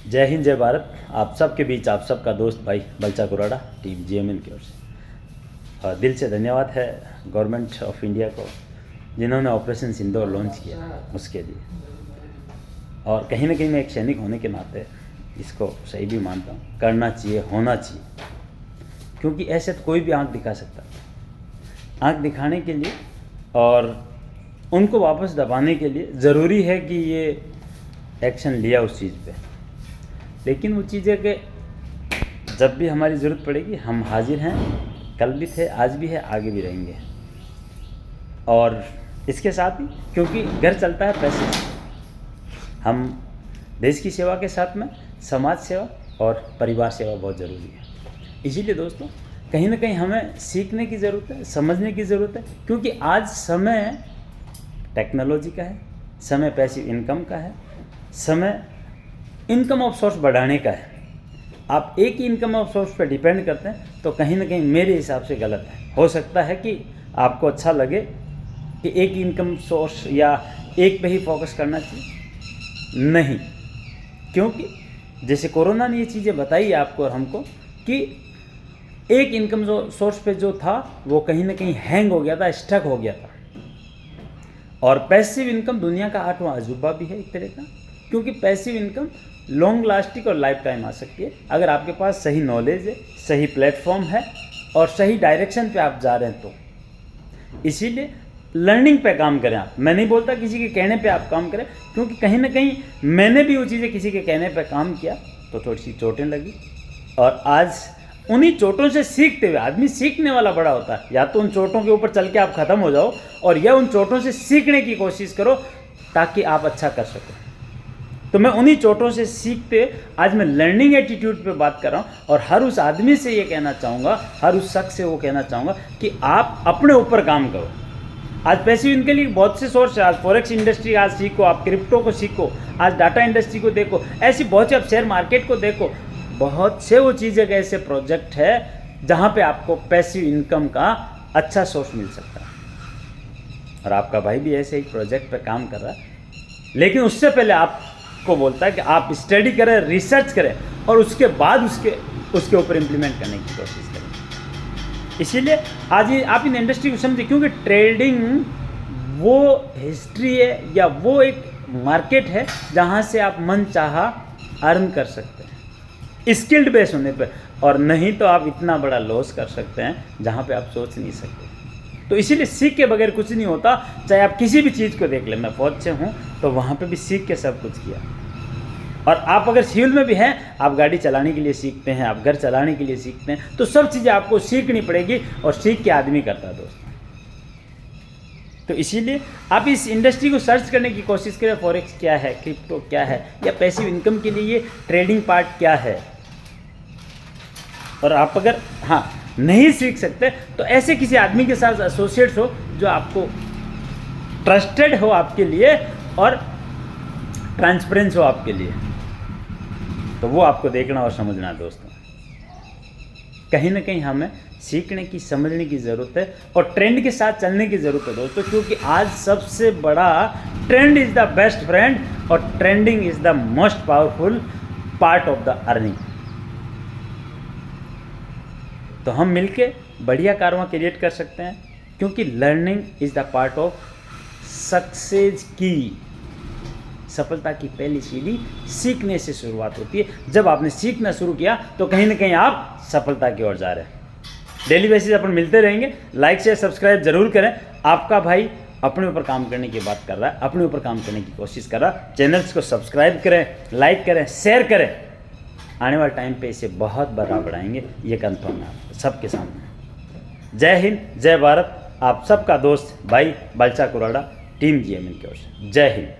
जय हिंद जय भारत। आप सबके बीच आप सबका दोस्त भाई बलचा कुराड़ा, टीम जीएमएन की ओर से। और दिल से धन्यवाद है गवर्नमेंट ऑफ इंडिया को जिन्होंने ऑपरेशन सिंदूर लॉन्च किया उसके लिए। और कहीं ना कहीं मैं एक सैनिक होने के नाते इसको सही भी मानता हूँ, करना चाहिए, होना चाहिए, क्योंकि ऐसे तो कोई भी आंख दिखा सकता है। आंख दिखाने के लिए और उनको वापस दबाने के लिए ज़रूरी है कि ये एक्शन लिया उस चीज़ पे। लेकिन वो चीज़ें कि जब भी हमारी ज़रूरत पड़ेगी हम हाजिर हैं, कल भी थे, आज भी है, आगे भी रहेंगे। और इसके साथ ही क्योंकि घर चलता है पैसे से, हम देश की सेवा के साथ में समाज सेवा और परिवार सेवा बहुत ज़रूरी है। इसीलिए दोस्तों कहीं ना कहीं हमें सीखने की ज़रूरत है, समझने की ज़रूरत है, क्योंकि आज समय टेक्नोलॉजी का है, समय पैसिव इनकम का है, समय इनकम ऑफ सोर्स बढ़ाने का है। आप एक ही इनकम ऑफ सोर्स पर डिपेंड करते हैं तो कहीं ना कहीं मेरे हिसाब से गलत है। हो सकता है कि आपको अच्छा लगे कि एक इनकम सोर्स या एक पे ही फोकस करना चाहिए, नहीं, क्योंकि जैसे कोरोना ने ये चीज़ें बताई आपको और हमको कि एक इनकम सोर्स पे जो था वो कहीं ना कहीं हैंग हो गया था, स्टक हो गया था। और पैसिव इनकम दुनिया का 8वां अजूबा भी है एक तरह का, क्योंकि पैसिव इनकम लॉन्ग लास्टिंग और लाइफ टाइम आ सकती है अगर आपके पास सही नॉलेज है, सही प्लेटफॉर्म है और सही डायरेक्शन पे आप जा रहे हैं तो। इसीलिए लर्निंग पे काम करें आप। मैं नहीं बोलता किसी के कहने पे आप काम करें, क्योंकि कहीं ना कहीं मैंने भी वो चीज़ें किसी के कहने पे काम किया तो थोड़ी सी चोटें लगी। और आज उन्हीं चोटों से सीखते हुए आदमी सीखने वाला बड़ा होता है। या तो उन चोटों के ऊपर चल के आप ख़त्म हो जाओ और या उन चोटों से सीखने की कोशिश करो ताकि आप अच्छा कर सको। तो मैं उन्हीं चोटों से सीखते आज मैं लर्निंग एटीट्यूड पे बात कर रहा हूँ और हर उस आदमी से ये कहना चाहूँगा, हर उस शख्स से वो कहना चाहूँगा कि आप अपने ऊपर काम करो। आज पैसिव इनके लिए बहुत से सोर्स है। आज फॉरेक्स इंडस्ट्री आज सीखो, आप क्रिप्टो को सीखो, आज डाटा इंडस्ट्री को देखो, ऐसी बहुत से, आप शेयर मार्केट को देखो, बहुत से वो चीज़ें का ऐसे प्रोजेक्ट है जहाँ पे आपको पैसिव इनकम का अच्छा सोर्स मिल सकता है। और आपका भाई भी ऐसे एक प्रोजेक्ट पे काम कर रहा है, लेकिन उससे पहले आपको बोलता है कि आप स्टडी करें, रिसर्च करें और उसके बाद उसके ऊपर इम्प्लीमेंट करने की कोशिश करें। इसीलिए आज ये आप इन इंडस्ट्री को समझे, क्योंकि ट्रेडिंग वो हिस्ट्री है या वो एक मार्केट है जहाँ से आप मन चाहा अर्न कर सकते हैं स्किल्ड बेस होने पे, और नहीं तो आप इतना बड़ा लॉस कर सकते हैं जहाँ पे आप सोच नहीं सकते। तो इसीलिए सीख के बगैर कुछ नहीं होता। चाहे आप किसी भी चीज़ को देख लें, मैं फौज से हूँ तो वहाँ पे भी सीख के सब कुछ किया। और आप अगर सिविल में भी हैं, आप गाड़ी चलाने के लिए सीखते हैं, आप घर चलाने के लिए सीखते हैं, तो सब चीज़ें आपको सीखनी पड़ेगी और सीख के आदमी करता है दोस्तों। तो इसीलिए आप इस इंडस्ट्री को सर्च करने की कोशिश करें, फॉरेक्स क्या है, क्रिप्टो क्या है, या पैसिव इनकम के लिए ये ट्रेडिंग पार्ट क्या है। और आप अगर नहीं सीख सकते तो ऐसे किसी आदमी के साथ एसोसिएट्स हो जो आपको ट्रस्टेड हो आपके लिए और ट्रांसपेरेंस हो आपके लिए, तो वो आपको देखना और समझना है दोस्तों। कहीं ना कहीं हमें सीखने की, समझने की ज़रूरत है और ट्रेंड के साथ चलने की ज़रूरत है दोस्तों, क्योंकि आज सबसे बड़ा trend is the best friend और trending is the most powerful part of the earning. तो हम मिलके बढ़िया कारवां क्रिएट कर सकते हैं, क्योंकि learning is the part of success की। सफलता की पहली सीढ़ी सीखने से शुरुआत होती है। जब आपने सीखना शुरू किया तो कहीं ना कहीं आप सफलता की ओर जा रहे हैं। डेली बेसिस अपन मिलते रहेंगे। लाइक शेयर सब्सक्राइब जरूर करें। आपका भाई अपने ऊपर काम करने की बात कर रहा है, अपने ऊपर काम करने की कोशिश कर रहा है। चैनल्स को सब्सक्राइब करें, लाइक करें, शेयर करें। आने वाले टाइम पे इसे बहुत बड़ा बढ़ाएंगे, ये कंफर्म है सबके सामने। जय हिंद जय भारत। आप सबका दोस्त भाई बलचा कुराड़ा, टीम जीएमएन की ओर से। जय हिंद।